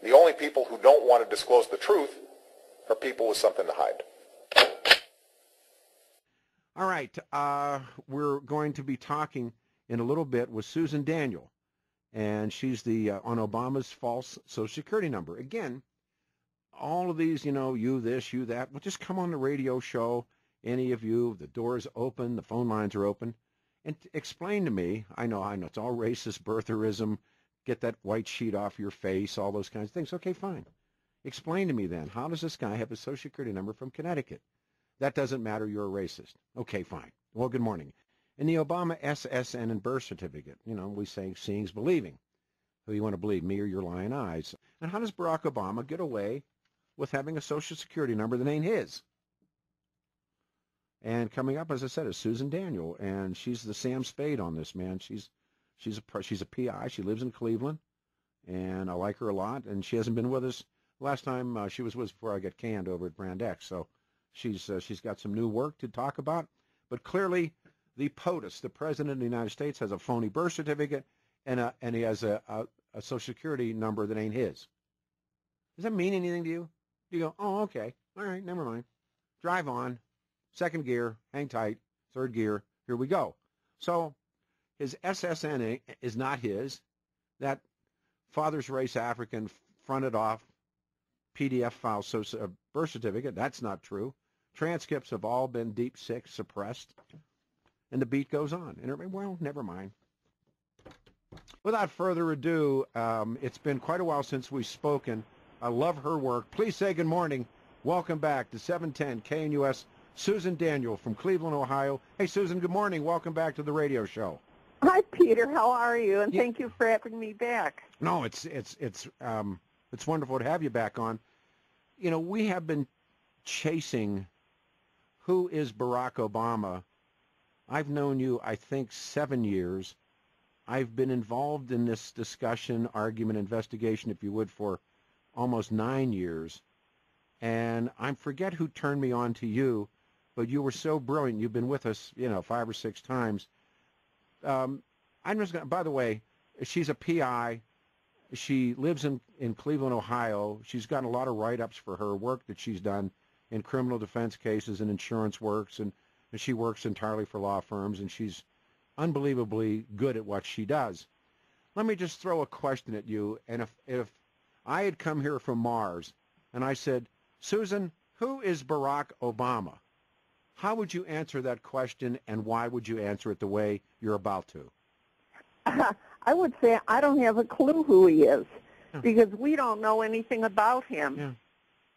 The only people who don't want to disclose the truth are people with something to hide. All right, we're going to be talking in a little bit with Susan Daniel, and she's the on Obama's false Social Security number. Again, all of these, you this, you that, well, just come on the radio show, any of you, the door is open, the phone lines are open, and explain to me, I know, it's all racist, birtherism, get that white sheet off your face, all those kinds of things. Okay, fine. Explain to me then, how does this guy have a Social Security number from Connecticut? That doesn't matter, you're a racist. Okay, fine. Well, good morning. In the Obama SSN and birth certificate, we say seeing's believing. Who you want to believe, me or your lying eyes? And how does Barack Obama get away with having a Social Security number that ain't his? And coming up, as I said, is Susan Daniel, and she's the Sam Spade on this, man. She's a PI. She lives in Cleveland, and I like her a lot. And she hasn't been with us. Last time she was with us before I got canned over at Brand X. So she's got some new work to talk about. But clearly, the POTUS, the President of the United States, has a phony birth certificate, and he has a Social Security number that ain't his. Does that mean anything to you? You go, oh, okay, all right, never mind. Drive on. Second gear, hang tight. Third gear, here we go. So his SSN is not his. That father's race African fronted off PDF file birth certificate, that's not true. Transcripts have all been deep six suppressed. And the beat goes on. And everybody, well, never mind. Without further ado, it's been quite a while since we've spoken. I love her work. Please say good morning. Welcome back to 710 KNUS. Susan Daniel from Cleveland, Ohio. Hey, Susan, good morning. Welcome back to the radio show. Hi, Peter. How are you? And thank you for having me back. No, it's wonderful to have you back on. We have been chasing who is Barack Obama. I've known you, I think, 7 years. I've been involved in this discussion, argument, investigation, if you would, for almost 9 years. And I forget who turned me on to you, but you were so brilliant. You've been with us, 5 or 6 times. I'm just going to, by the way, she's a PI. She lives in Cleveland, Ohio. She's gotten a lot of write-ups for her work that she's done in criminal defense cases and insurance works, and she works entirely for law firms, and she's unbelievably good at what she does. Let me just throw a question at you, and if I had come here from Mars and I said, Susan, who is Barack Obama? How would you answer that question, and why would you answer it the way you're about to? I would say I don't have a clue who he is, because we don't know anything about him,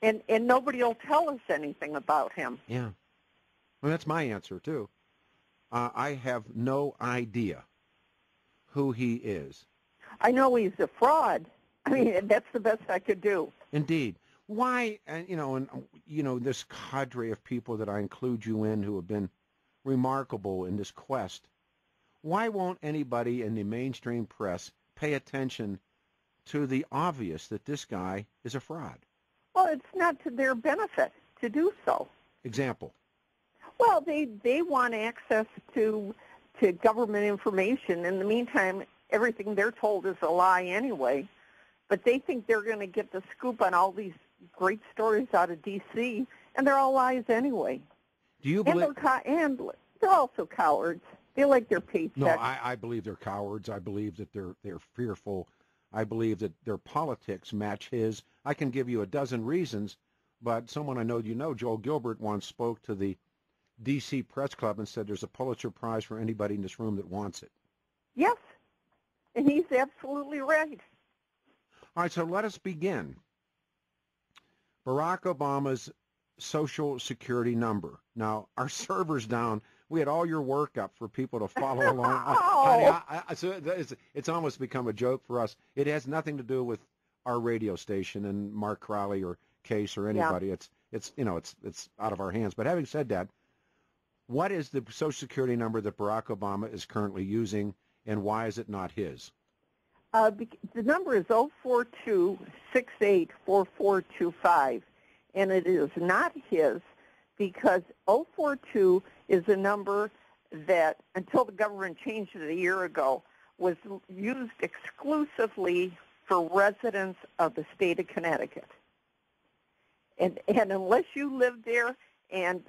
and nobody will tell us anything about him. Yeah. Well, that's my answer, too. I have no idea who he is. I know he's a fraud. I mean, that's the best I could do. Indeed. Why, this cadre of people that I include you in who have been remarkable in this quest, why won't anybody in the mainstream press pay attention to the obvious that this guy is a fraud? Well, it's not to their benefit to do so. Example? Well, they want access to government information. In the meantime, everything they're told is a lie anyway. But they think they're going to get the scoop on all these great stories out of D.C., and they're all lies anyway. Do you believe? And they're also cowards. They like their paycheck. No, I believe they're cowards. I believe that they're fearful. I believe that their politics match his. I can give you a dozen reasons, but someone I know Joel Gilbert, once spoke to the D.C. Press Club and said there's a Pulitzer Prize for anybody in this room that wants it. Yes, and he's absolutely right. All right, so let us begin. Barack Obama's Social Security number. Now, our server's down. We had all your work up for people to follow along. So it's almost become a joke for us. It has nothing to do with our radio station and Mark Crowley or Case or anybody. Yeah. It's out of our hands. But having said that, what is the Social Security number that Barack Obama is currently using, and why is it not his? The number is 042684425, and it is not his because 042 is a number that, until the government changed it a year ago, was used exclusively for residents of the state of Connecticut. And unless you lived there and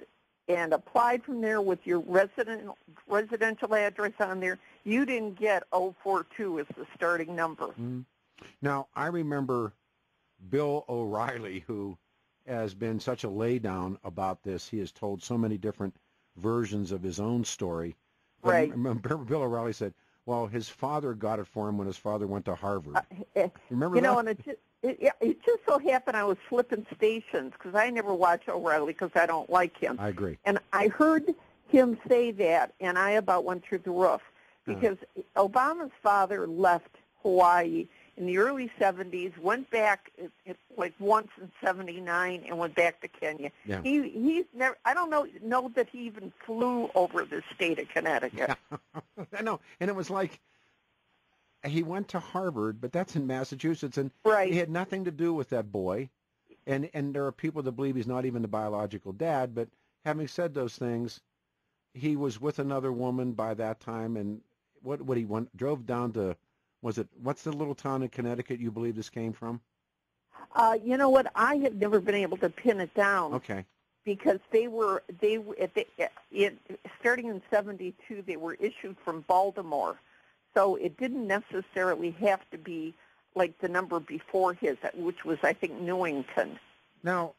applied from there with your residential address on there, you didn't get 042 as the starting number. Mm-hmm. Now, I remember Bill O'Reilly, who has been such a laydown about this. He has told so many different versions of his own story. But Right. Remember, Bill O'Reilly said, well, his father got it for him when his father went to Harvard. Remember you that? know, and it just so happened I was flipping stations because I never watch O'Reilly because I don't like him. I agree. And I heard him say that, and I about went through the roof because Obama's father left Hawaii in the early 70s, went back like once in 79, and went back to Kenya. Yeah. He's never. I don't know that he even flew over the state of Connecticut. I know, and it was like he went to Harvard, but that's in Massachusetts, and Right. he had nothing to do with that boy. And there are people that believe he's not even the biological dad. But having said those things, he was with another woman by that time, and what he drove down to. What's the little town in Connecticut you believe this came from? You know what? I have never been able to pin it down. Okay. Because starting in 72, they were issued from Baltimore. So it didn't necessarily have to be like the number before his, which was, I think, Newington. Now,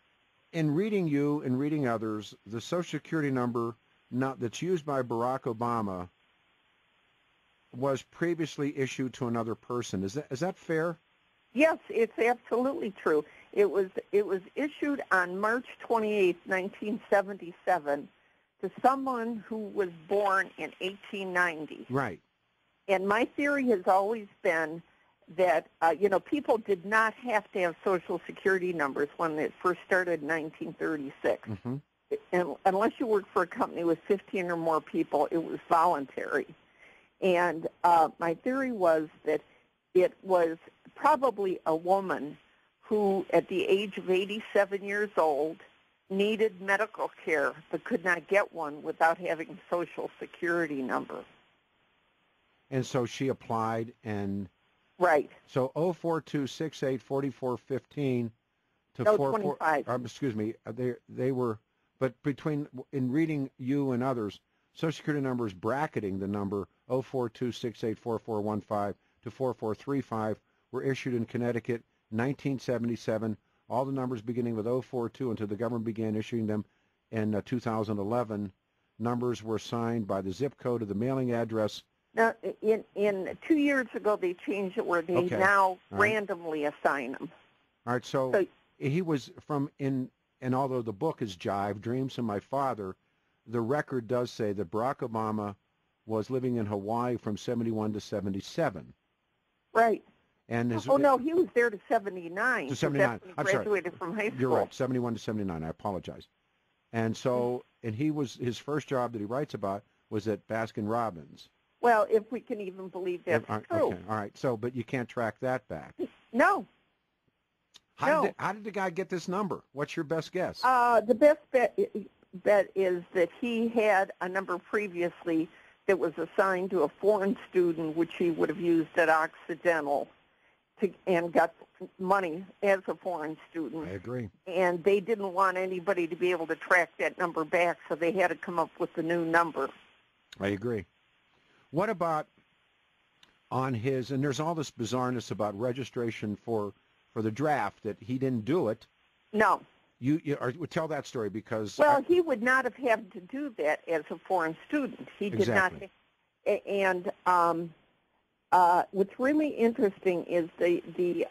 in reading you and reading others, the Social Security number that's used by Barack Obama was previously issued to another person. Is that fair? Yes, it's absolutely true. It was issued on March 28, 1977, to someone who was born in 1890. Right. And my theory has always been that people did not have to have Social Security numbers when it first started in 1936. Mm-hmm. And unless you worked for a company with 15 or more people, it was voluntary. And my theory was that it was probably a woman who, at the age of 87 years old, needed medical care but could not get one without having a Social Security number. And so she applied, and Right. so 042684415 to No, 44. 25. Excuse me. They were, but in reading you and others, Social Security number is bracketing the number 042684415 to 4435 were issued in Connecticut 1977. All the numbers beginning with 042 until the government began issuing them in 2011. Numbers were assigned by the zip code of the mailing address. Now, in 2 years ago, they changed it where they now randomly assign them. All right, so he was and although the book is Jive, Dreams of My Father, the record does say that Barack Obama was living in Hawaii from 71 to 77. Right. And no, he was there to 79. To 79. I'm graduated from high school. You're right, 71 to 79. I apologize. And so, and his first job that he writes about was at Baskin-Robbins. Well, if we can even believe that's true. Okay, all right. So, but you can't track that back. No. How did the guy get this number? What's your best guess? The best bet is that he had a number previously that was assigned to a foreign student, which he would have used at Occidental, and got money as a foreign student. I agree. And they didn't want anybody to be able to track that number back, so they had to come up with a new number. I agree. What about on his, and there's all this bizarreness about registration for the draft, that he didn't do it. No. You tell that story because... Well, he would not have had to do that as a foreign student. He did exactly. not. And what's really interesting is the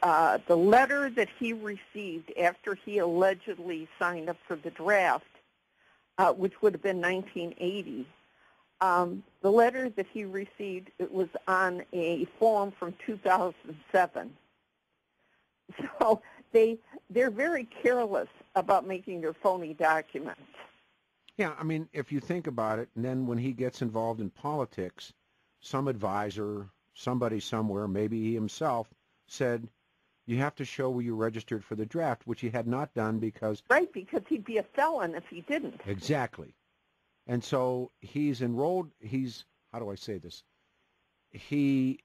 letter that he received after he allegedly signed up for the draft, which would have been 1980. The letter that he received, it was on a form from 2007. So they're very careless about making their phony documents. Yeah, I mean, if you think about it, and then when he gets involved in politics, some advisor, somebody somewhere, maybe he himself, said, you have to show where you registered for the draft, which he had not done because... Right, because he'd be a felon if he didn't. Exactly. And so he's enrolled, how do I say this? He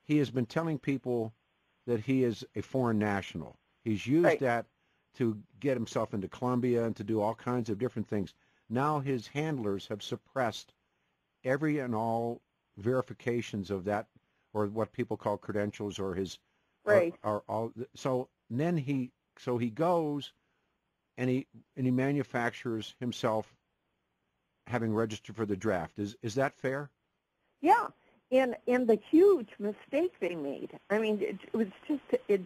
he has been telling people that he is a foreign national. He's used Right. that to get himself into Colombia and to do all kinds of different things. Now his handlers have suppressed every and all verifications of that, or what people call credentials, or his, Right. or all. So then he goes and he manufactures himself having registered for the draft. Is that fair? Yeah. And the huge mistake they made, I mean, it was just a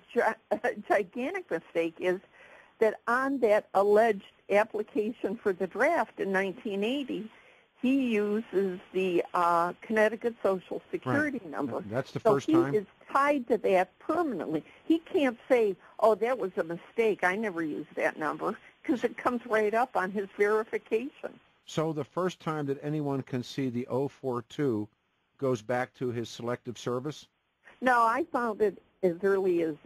gigantic mistake, is that on that alleged application for the draft in 1980, he uses the Connecticut Social Security number. That's the first time? So he is tied to that permanently. He can't say, oh, that was a mistake, I never used that number, because it comes right up on his verification. So the first time that anyone can see the 042 goes back to his selective service? No, I found it as early as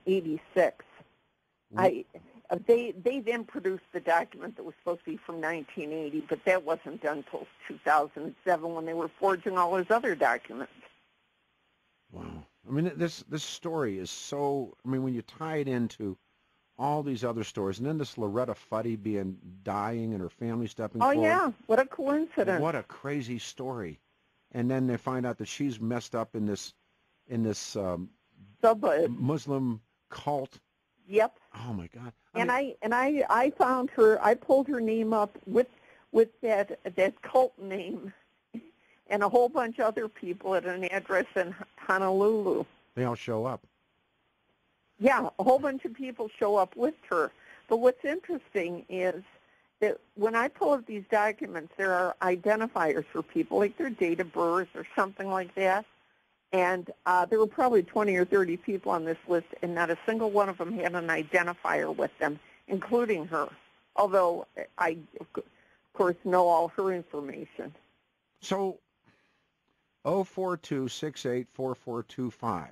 86. They then produced the document that was supposed to be from 1980, but that wasn't done until 2007 when they were forging all his other documents. Wow. I mean, this story is so, I mean, when you tie it into all these other stories, and then this Loretta Fuddy dying and her family stepping forward. Oh, yeah. What a coincidence. What a crazy story. And then they find out that she's messed up in this Muslim cult. Yep. Oh my God. I found her. I pulled her name up with that cult name, and a whole bunch of other people at an address in Honolulu. They all show up. Yeah, a whole bunch of people show up with her. But what's interesting is that when I pull up these documents, there are identifiers for people, like their date of birth or something like that. And there were probably 20 or 30 people on this list, and not a single one of them had an identifier with them, including her, although I, of course, know all her information. So 042684425.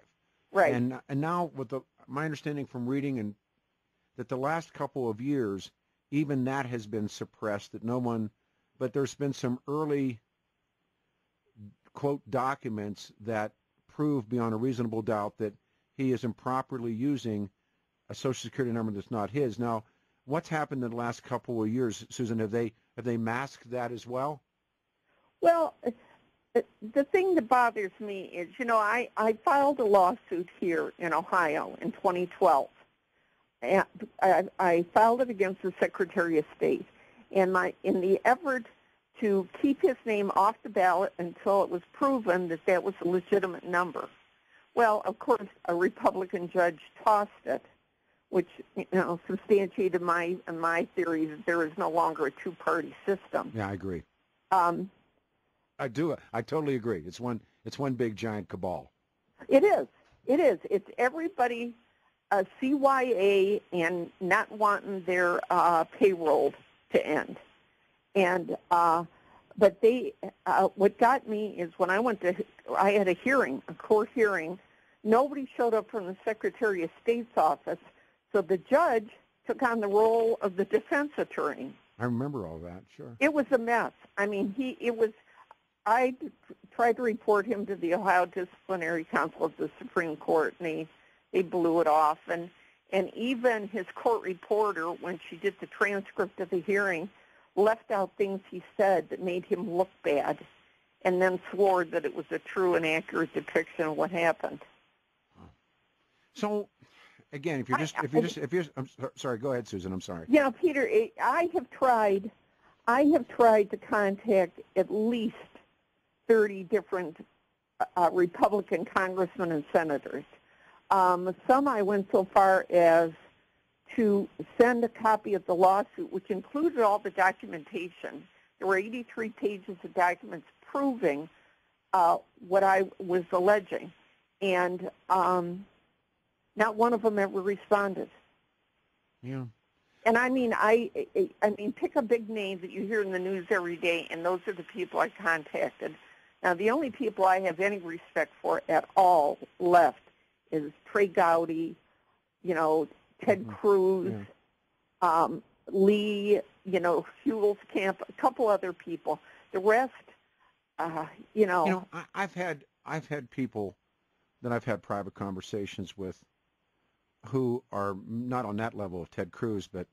Right. And now with my understanding from reading and that the last couple of years, even that has been suppressed, that no one, but there's been some early, quote, documents that prove beyond a reasonable doubt that he is improperly using a Social Security number that's not his. Now, what's happened in the last couple of years, Susan? Have they masked that as well? Well, the thing that bothers me is, I filed a lawsuit here in Ohio in 2012. And I filed it against the Secretary of State. And in the effort to keep his name off the ballot until it was proven that that was a legitimate number. Well, of course, a Republican judge tossed it, which substantiated my theory that there is no longer a two-party system. Yeah, I agree. I do. I totally agree. It's one big giant cabal. It is. It's everybody CYA and not wanting their payroll to end. And but they, what got me is when I had a hearing, a court hearing. Nobody showed up from the Secretary of State's office, so the judge took on the role of the defense attorney. I remember all that. Sure. It was a mess. I mean, I tried to report him to the Ohio Disciplinary Council of the Supreme Court, and they blew it off. And even his court reporter, when she did the transcript of the hearing, left out things he said that made him look bad, and then swore that it was a true and accurate depiction of what happened. So, again, I'm sorry. Go ahead, Susan. I'm sorry. Yeah, Peter, I have tried to contact at least 30 different Republican congressmen and senators. Some I went so far as to send a copy of the lawsuit, which included all the documentation. There were 83 pages of documents proving what I was alleging, and not one of them ever responded. Yeah. And I mean, pick a big name that you hear in the news every day, and those are the people I contacted. Now, the only people I have any respect for at all left is Trey Gowdy, Ted Cruz, Lee, Hewell's Camp, a couple other people. The rest, I've had people that I've had private conversations with who are not on that level of Ted Cruz, but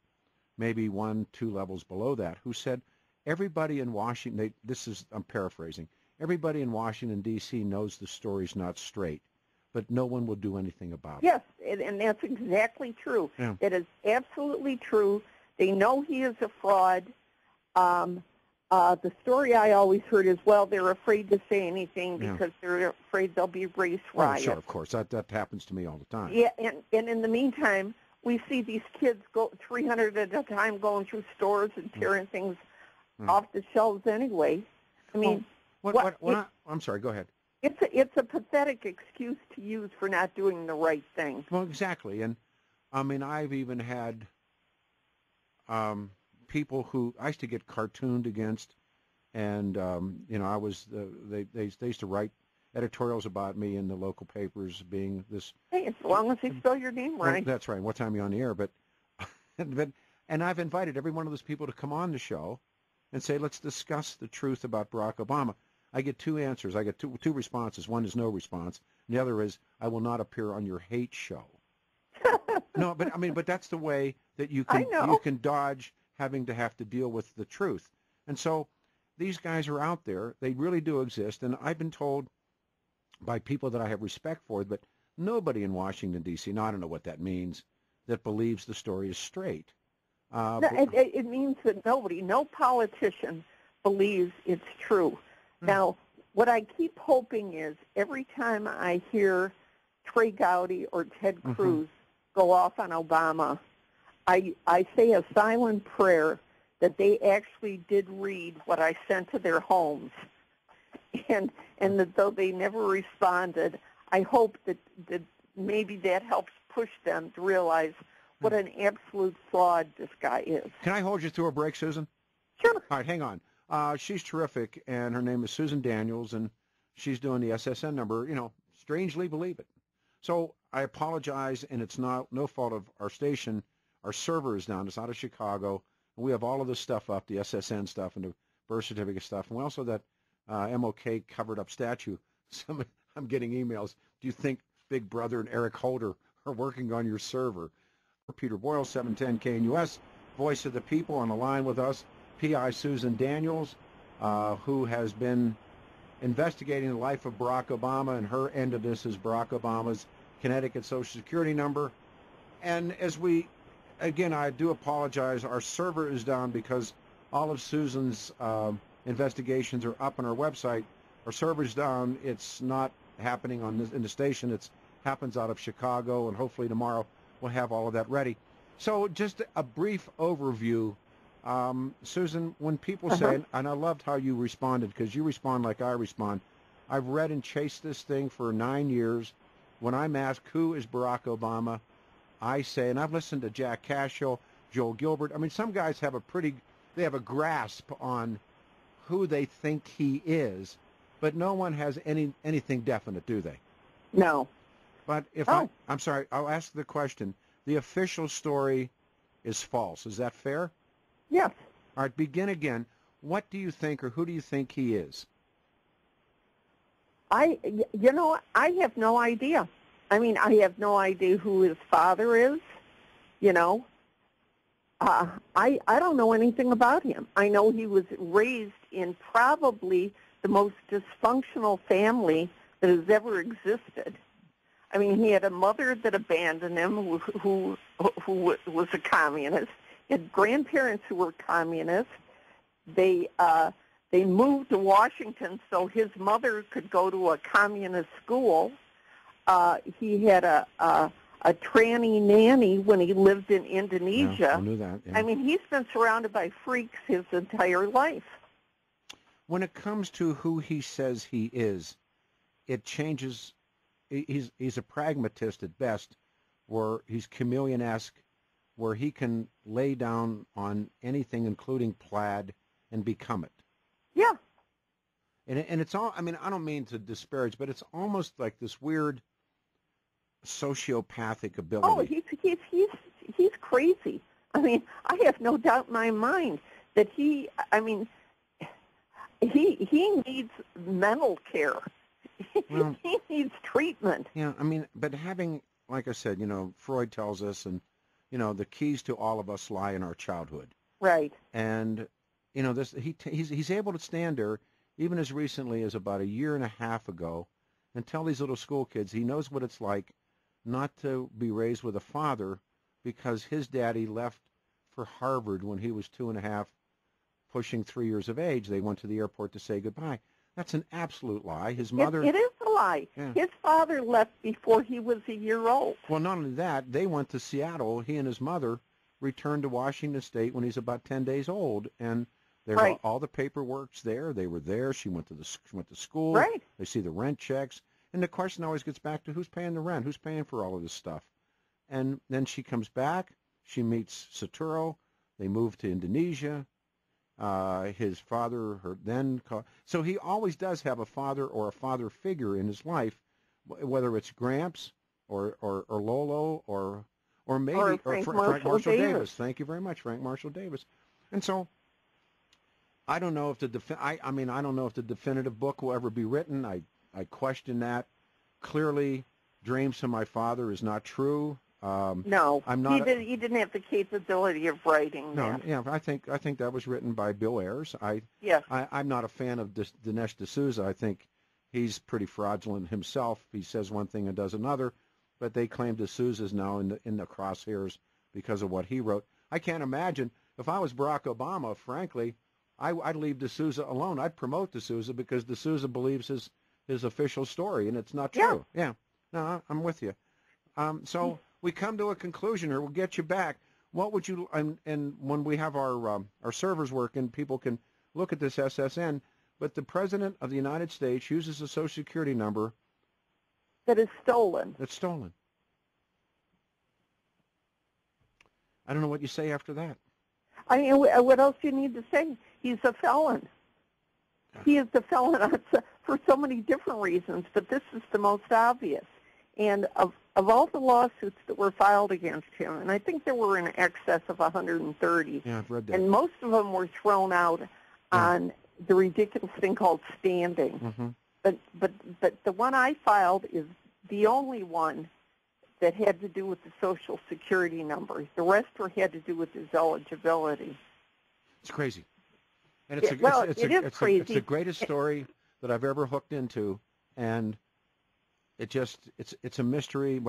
maybe 1, 2 levels below that, who said everybody in Washington, I'm paraphrasing, everybody in Washington, D.C. knows the story's not straight, but no one will do anything about it. Yes, and that's exactly true. Yeah. It is absolutely true. They know he is a fraud. The story I always heard is, well, they're afraid to say anything because they're afraid there'll be race riots. Oh, sure, of course. That happens to me all the time. Yeah, and in the meantime, we see these kids go 300 at a time going through stores and tearing things off the shelves anyway. I mean, I'm sorry, go ahead. It's a pathetic excuse to use for not doing the right thing. Well, exactly. And, I mean, I've even had people who I used to get cartooned against, and, I was, they used to write editorials about me in the local papers being this. Hey, as long as they spell your name right. Well, that's right. What time are you on the air? But, and I've invited every one of those people to come on the show and say, let's discuss the truth about Barack Obama. I get 2 answers. I get two responses. One is no response. And the other is, I will not appear on your hate show. No, but that's the way that you can dodge having to have to deal with the truth. And so these guys are out there. They really do exist. And I've been told by people that I have respect for, but nobody in Washington, D.C., I don't know what that means, that believes the story is straight. It means that no politician believes it's true. Now, what I keep hoping is every time I hear Trey Gowdy or Ted Cruz go off on Obama, I say a silent prayer that they actually did read what I sent to their homes, and that though they never responded, I hope that maybe that helps push them to realize what an absolute fraud this guy is. Can I hold you through a break, Susan? Sure. All right, hang on. She's terrific, and her name is Susan Daniels, and she's doing the SSN number, strangely believe it. So I apologize, and it's no fault of our station. Our server is down. It's out of Chicago, and we have all of this stuff up, the SSN stuff and the birth certificate stuff, and we also that MLK covered-up statue. I'm getting emails. Do you think Big Brother and Eric Holder are working on your server? Peter Boyles, 710 KNUS, voice of the people, on the line with us. P.I. Susan Daniels, who has been investigating the life of Barack Obama, and her end of this is Barack Obama's Connecticut Social Security number. And I do apologize, our server is down because all of Susan's investigations are up on our website. Our server's down. It's not happening in the station. It happens out of Chicago, and hopefully tomorrow we'll have all of that ready. So just a brief overview. Susan, when people say, and I loved how you responded, because you respond like I respond. I've read and chased this thing for 9 years. When I'm asked who is Barack Obama, I say, and I've listened to Jack Cashill, Joel Gilbert. I mean, some guys have a grasp on who they think he is, but no one has anything definite, do they? No. But I'm sorry, I'll ask the question. The official story is false. Is that fair? Yes. All right, begin again. What do you think, or who do you think he is? I have no idea. I mean, I have no idea who his father is, I don't know anything about him. I know he was raised in probably the most dysfunctional family that has ever existed. I mean, he had a mother that abandoned him who was a communist. He had grandparents who were communists. They moved to Washington so his mother could go to a communist school. He had a tranny nanny when he lived in Indonesia. Yeah, I knew that. Yeah. I mean, he's been surrounded by freaks his entire life. When it comes to who he says he is, it changes. He's a pragmatist at best, where he's chameleon-esque, where he can lay down on anything, including plaid, and become it. Yeah. And it's all, I mean, I don't mean to disparage, but it's almost like this weird sociopathic ability. Oh, he's crazy. I mean, I have no doubt in my mind that he needs mental care. Well, he needs treatment. yeah, I mean, but having, like I said, Freud tells us, and, the keys to all of us lie in our childhood. Right. And, he's able to stand there even as recently as about a year and a half ago and tell these little school kids he knows what it's like not to be raised with a father because his daddy left for Harvard when he was 2.5, pushing 3 years of age. They went to the airport to say goodbye. That's an absolute lie. His mother... It is a lie. Yeah. His father left before he was a year old. Well, not only that, they went to Seattle. He and his mother returned to Washington State when he's about 10 days old, and there Right. all the paperwork's there. They were there. She went to school. Right. They see the rent checks, and the question always gets back to who's paying the rent, who's paying for all of this stuff. And then she comes back. She meets Saturo. They move to Indonesia. His father, so he always does have a father or a father figure in his life, whether it's Gramps or Lolo or maybe Frank Marshall Davis. Thank you very much, Frank Marshall Davis. And so I don't know if I don't know if the definitive book will ever be written. I question that. Clearly, Dreams from My Father is not true. No, I'm not. He didn't have the capability of writing No, that. yeah, I think that was written by Bill Ayers. Yes. I'm not a fan of Dinesh D'Souza. I think he's pretty fraudulent himself. He says one thing and does another, but they claim D'Souza's now in the crosshairs because of what he wrote. I can't imagine if I was Barack Obama. Frankly, I'd leave D'Souza alone. I'd promote D'Souza because D'Souza believes his official story, and it's not true. Yeah. No, I'm with you. So we come to a conclusion here. We'll get you back. What would you, and when we have our servers working, people can look at this SSN, but the President of the United States uses a Social Security number That is stolen. that's stolen. I don't know what you say after that. I mean, what else do you need to say? He's a felon. He is a felon for so many different reasons, but this is the most obvious. And of all the lawsuits that were filed against him, and I think there were in excess of 130, Yeah, I've read that. and most of them were thrown out on the ridiculous thing called standing. Mm-hmm. But the one I filed is the only one that had to do with the Social Security number. The rest had to do with his eligibility. It's crazy. And It is crazy. It's the greatest story that I've ever hooked into, and it's a mystery.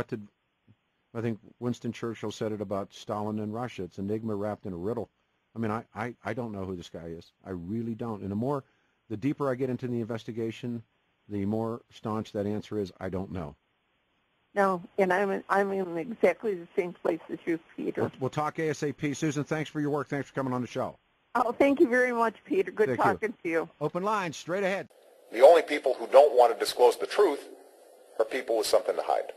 I think Winston Churchill said it about Stalin and Russia. It's an enigma wrapped in a riddle. I mean, I don't know who this guy is. I really don't. And the deeper I get into the investigation, the more staunch that answer is, I don't know. No, and I'm in exactly the same place as you, Peter. We'll talk ASAP. Susan, thanks for your work. Thanks for coming on the show. Oh, thank you very much, Peter. Good Thank talking to you. Open lines, straight ahead. The only people who don't want to disclose the truth are people with something to hide.